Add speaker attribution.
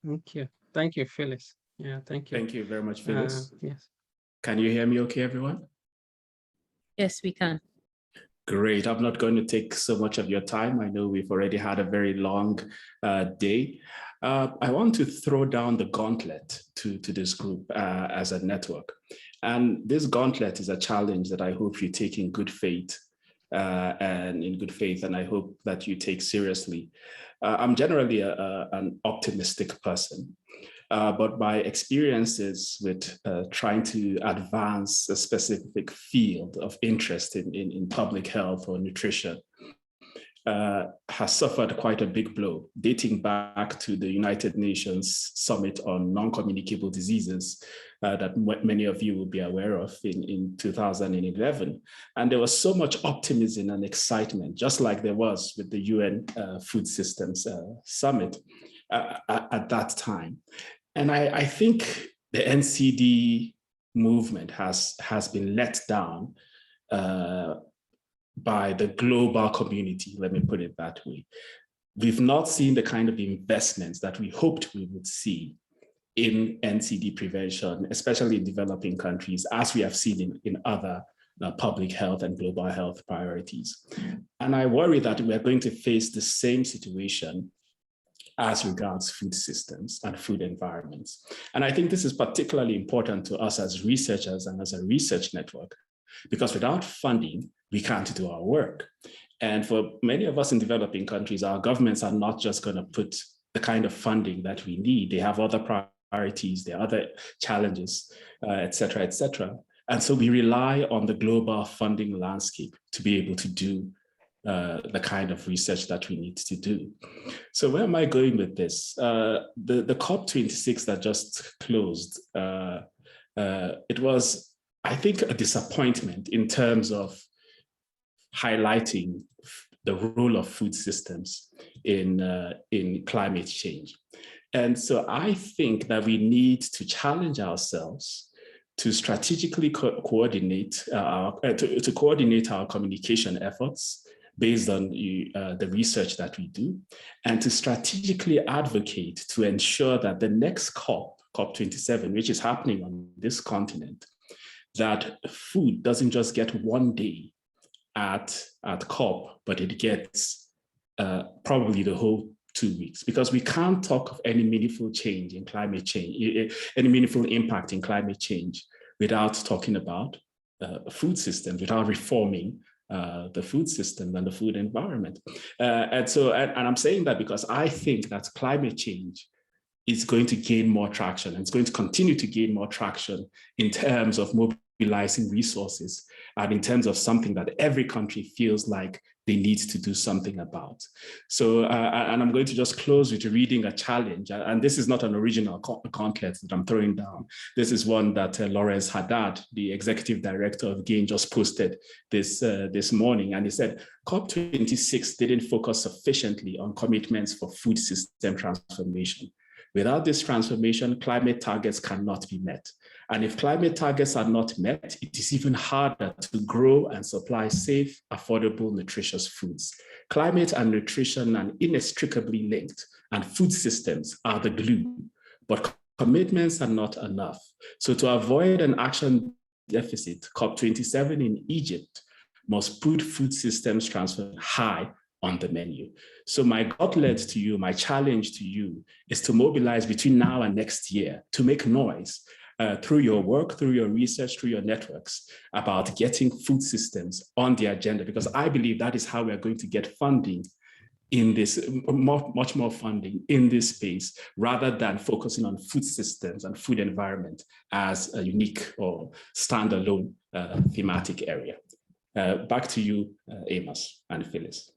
Speaker 1: Thank you. Thank you, Phyllis. Yeah, thank you.
Speaker 2: Thank you very much, Phyllis.
Speaker 1: Yes.
Speaker 2: Can you hear me okay, everyone?
Speaker 3: Yes, we can.
Speaker 2: Great. I'm not going to take so much of your time. I know we've already had a very long day. I want to throw down the gauntlet to this group as a network. And this gauntlet is a challenge that I hope you take in good faith and I hope that you take seriously. I'm generally an optimistic person. But my experiences with trying to advance a specific field of interest in public health or nutrition has suffered quite a big blow, dating back to the United Nations Summit on Non-Communicable Diseases that many of you will be aware of in 2011. And there was so much optimism and excitement, just like there was with the UN Food Systems Summit at that time. And I think the NCD movement has been let down by the global community, let me put it that way. We've not seen the kind of investments that we hoped we would see in NCD prevention, especially in developing countries, as we have seen in other public health and global health priorities. And I worry that we are going to face the same situation as regards food systems and food environments. And I think this is particularly important to us as researchers and as a research network, because without funding, we can't do our work. And for many of us in developing countries, our governments are not just going to put the kind of funding that we need. They have other priorities, there are other challenges, et cetera, et cetera. And so we rely on the global funding landscape to be able to do the kind of research that we need to do. So where am I going with this? The COP26 that just closed, it was, I think, a disappointment in terms of highlighting the role of food systems in climate change. And so I think that we need to challenge ourselves to strategically coordinate to coordinate our communication efforts based on the research that we do, and to strategically advocate to ensure that the next COP27, which is happening on this continent, that food doesn't just get one day at COP, but it gets probably the whole 2 weeks, because we can't talk of any meaningful change in climate change, any meaningful impact in climate change without talking about food systems, without reforming the food system and the food environment. And I'm saying that because I think that climate change is going to gain more traction, and it's going to continue to gain more traction in terms of mobilizing resources and in terms of something that every country feels like they need to do something about. So, and I'm going to just close with reading a challenge. And this is not an original gauntlet that I'm throwing down. This is one that Lawrence Haddad, the executive director of GAIN, just posted this morning. And he said, COP26 didn't focus sufficiently on commitments for food system transformation. Without this transformation, climate targets cannot be met. And if climate targets are not met, it is even harder to grow and supply safe, affordable, nutritious foods. Climate and nutrition are inextricably linked, and food systems are the glue. But commitments are not enough. So to avoid an action deficit, COP27 in Egypt must put food systems transfer high on the menu. So my gauntlet to you, my challenge to you, is to mobilize between now and next year to make noise through your work, through your research, through your networks, about getting food systems on the agenda, because I believe that is how we're going to get funding in this, much more funding in this space, rather than focusing on food systems and food environment as a unique or standalone thematic area. Back to you, Amos and Phyllis.